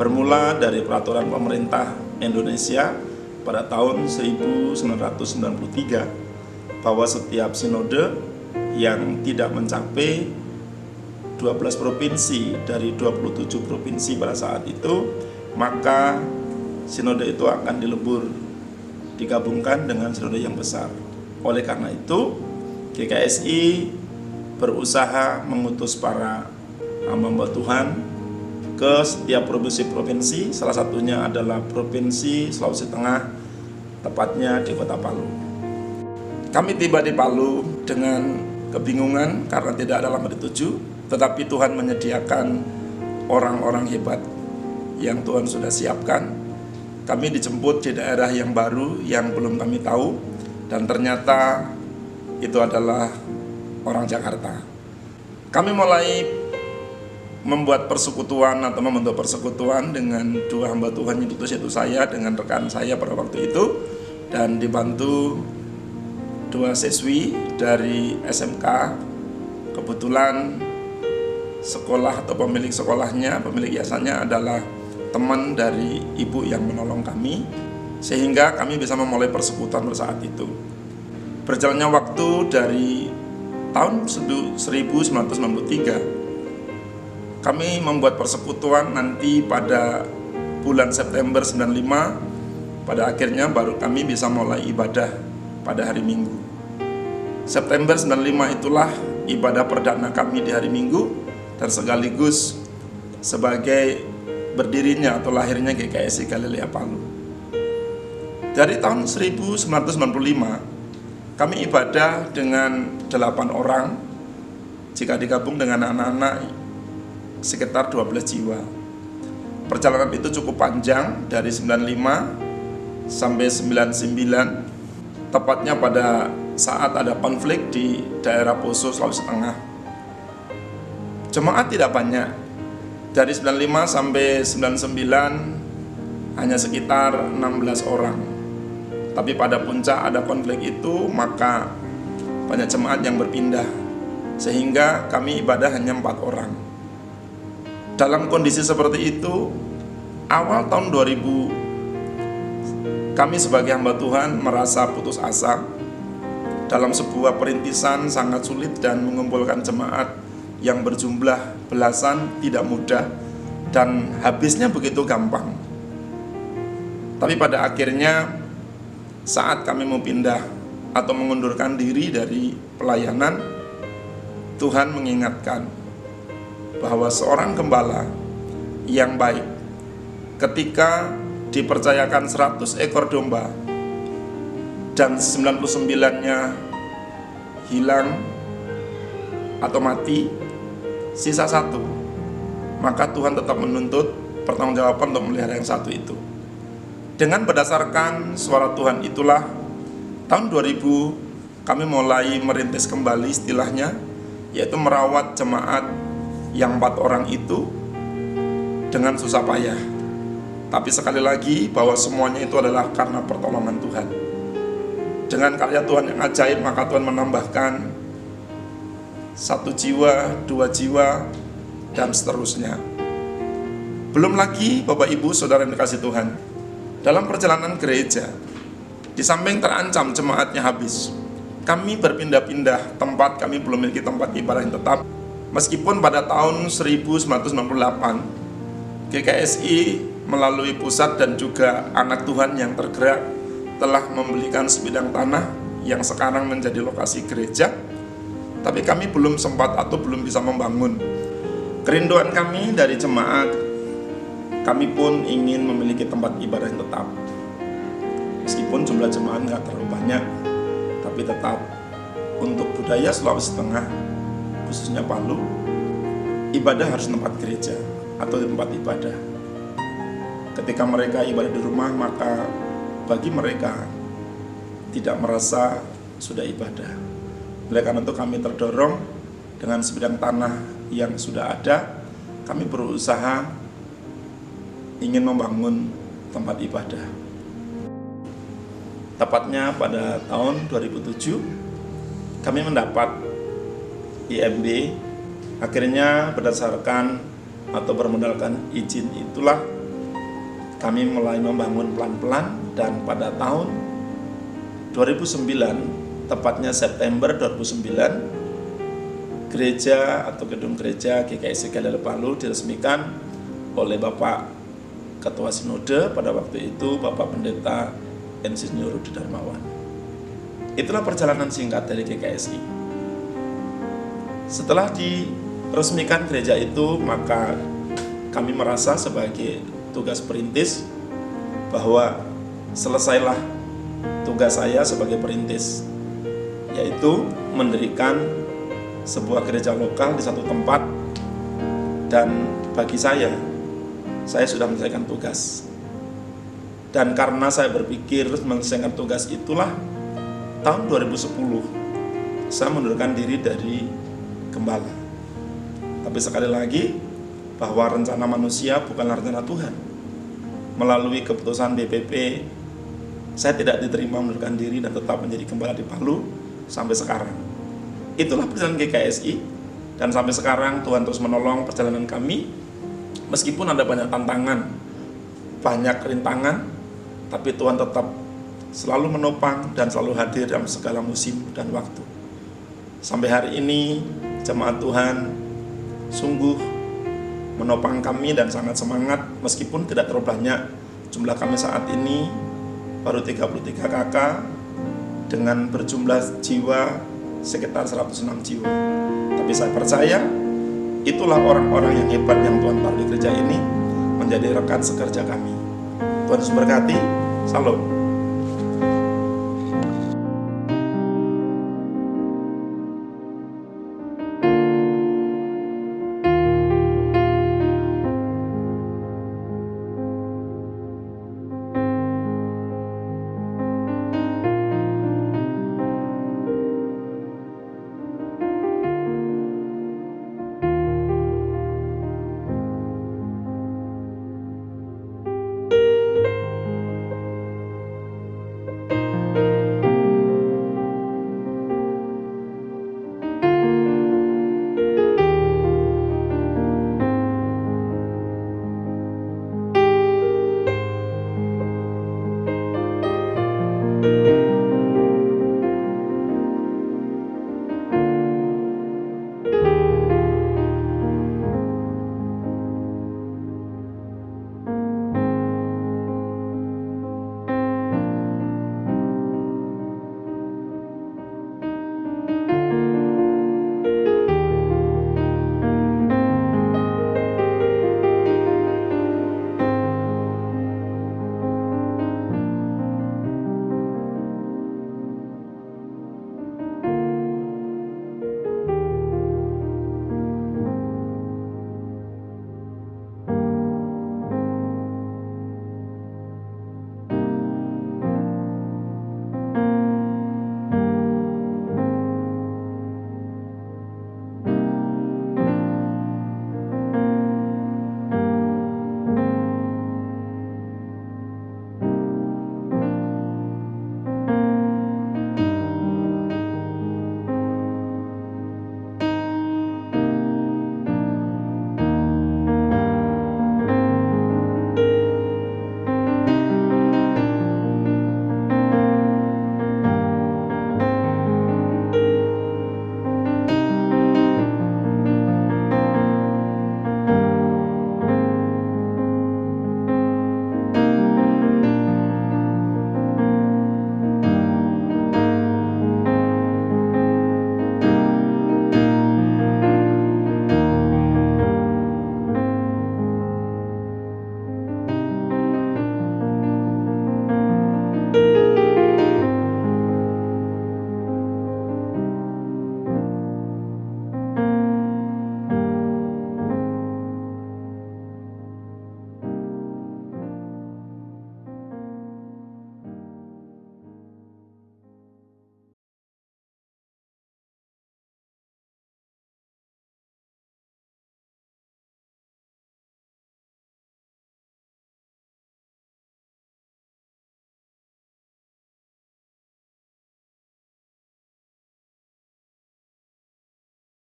Bermula dari peraturan pemerintah Indonesia pada tahun 1993 bahwa setiap sinode yang tidak mencapai 12 provinsi dari 27 provinsi pada saat itu, maka sinode itu akan digabungkan dengan sinode yang besar. Oleh karena itu, GKSI berusaha mengutus para hamba Tuhan ke setiap provinsi, salah satunya adalah Provinsi Sulawesi Tengah, tepatnya di Kota Palu. Kami tiba di Palu dengan kebingungan karena tidak ada alamat dituju, tetapi Tuhan menyediakan orang-orang hebat yang Tuhan sudah siapkan. Kami dijemput di daerah yang baru yang belum kami tahu, dan ternyata itu adalah orang Jakarta. Kami mulai membuat persekutuan atau membentuk persekutuan dengan dua hamba Tuhan yang diutus, yaitu saya dengan rekan saya pada waktu itu, dan dibantu dua siswi dari SMK. Kebetulan sekolah atau pemilik sekolahnya, pemilik yayasannya adalah teman dari ibu yang menolong kami, sehingga kami bisa memulai persekutuan pada saat itu. Berjalannya waktu dari tahun 1993, kami membuat persekutuan nanti pada bulan September 95, pada akhirnya baru kami bisa mulai ibadah pada hari Minggu. September 95 itulah ibadah perdana kami di hari Minggu, dan sekaligus sebagai berdirinya atau lahirnya GKSI Galilea Palu. Dari tahun 1995, kami ibadah dengan 8 orang, jika digabung dengan anak-anak sekitar 12 jiwa. Perjalanan itu cukup panjang, dari 95 sampai 99, tepatnya pada saat ada konflik di daerah Poso, Sulawesi Tengah. Jemaat tidak banyak, dari 95 sampai 99 hanya sekitar 16 orang. Tapi pada puncak ada konflik itu, maka banyak jemaat yang berpindah, sehingga kami ibadah hanya 4 orang. Dalam kondisi seperti itu, awal tahun 2000, kami sebagai hamba Tuhan merasa putus asa. Dalam sebuah perintisan sangat sulit, dan mengumpulkan jemaat yang berjumlah belasan tidak mudah, dan habisnya begitu gampang. Tapi pada akhirnya, saat kami mau pindah atau mengundurkan diri dari pelayanan, Tuhan mengingatkan bahwa seorang gembala yang baik, ketika dipercayakan 100 ekor domba dan 99-nya hilang atau mati, sisa 1, maka Tuhan tetap menuntut pertanggungjawaban untuk memelihara yang 1 itu. Dengan berdasarkan suara Tuhan itulah, tahun 2000 kami mulai merintis kembali istilahnya, yaitu merawat jemaat yang 4 orang itu dengan susah payah. Tapi sekali lagi, bahwa semuanya itu adalah karena pertolongan Tuhan. Dengan karya Tuhan yang ajaib, maka Tuhan menambahkan 1 jiwa, 2 jiwa, dan seterusnya. Belum lagi Bapak Ibu Saudara yang dikasihi Tuhan, dalam perjalanan gereja, di samping terancam jemaatnya habis, kami berpindah-pindah tempat, kami belum memiliki tempat ibadah yang tetap. Meskipun pada tahun 1998 GKSI melalui pusat dan juga anak Tuhan yang tergerak telah membelikan sebidang tanah yang sekarang menjadi lokasi gereja, tapi kami belum sempat atau belum bisa membangun. Kerinduan kami dari jemaat, kami pun ingin memiliki tempat ibadah yang tetap. Meskipun jumlah jemaat nggak terlalu banyak, tapi tetap untuk budaya Sulawesi Tengah, khususnya Palu, ibadah harus tempat gereja atau tempat ibadah. Ketika mereka ibadah di rumah, maka bagi mereka tidak merasa sudah ibadah. Oleh karena itu kami terdorong dengan sebidang tanah yang sudah ada, kami berusaha ingin membangun tempat ibadah. Tepatnya pada tahun 2007 kami mendapat IMB. Akhirnya berdasarkan atau bermodalkan izin itulah kami mulai membangun pelan-pelan, dan pada tahun 2009, tepatnya September 2009, gereja atau gedung gereja GKSI Galilea Palu diresmikan oleh Bapak Ketua Sinode pada waktu itu, Bapak Pendeta Insinyur Rudi Darmawan. Itulah perjalanan singkat dari GKSI. Setelah diresmikan gereja itu, maka kami merasa sebagai tugas perintis bahwa selesailah tugas saya sebagai perintis, yaitu mendirikan sebuah gereja lokal di satu tempat. Dan bagi saya sudah menyelesaikan tugas. Dan karena saya berpikir menyelesaikan tugas itulah, tahun 2010 saya mundurkan diri dari gembala. Tapi sekali lagi, bahwa rencana manusia bukanlah rencana Tuhan. Melalui keputusan BPP, saya tidak diterima mundurkan diri dan tetap menjadi gembala di Palu sampai sekarang. Itulah perjalanan GKSI, dan sampai sekarang Tuhan terus menolong perjalanan kami. Meskipun ada banyak tantangan, banyak rintangan, tapi Tuhan tetap selalu menopang dan selalu hadir dalam segala musim dan waktu. Sampai hari ini, jemaat Tuhan sungguh menopang kami dan sangat semangat, meskipun tidak terlalu banyak. Jumlah kami saat ini baru 33 kakak dengan berjumlah jiwa sekitar 106 jiwa. Tapi saya percaya itulah orang-orang yang hebat yang Tuhan taruh di gereja ini menjadi rekan sekerja kami. Tuhan Yesus berkati. Salam.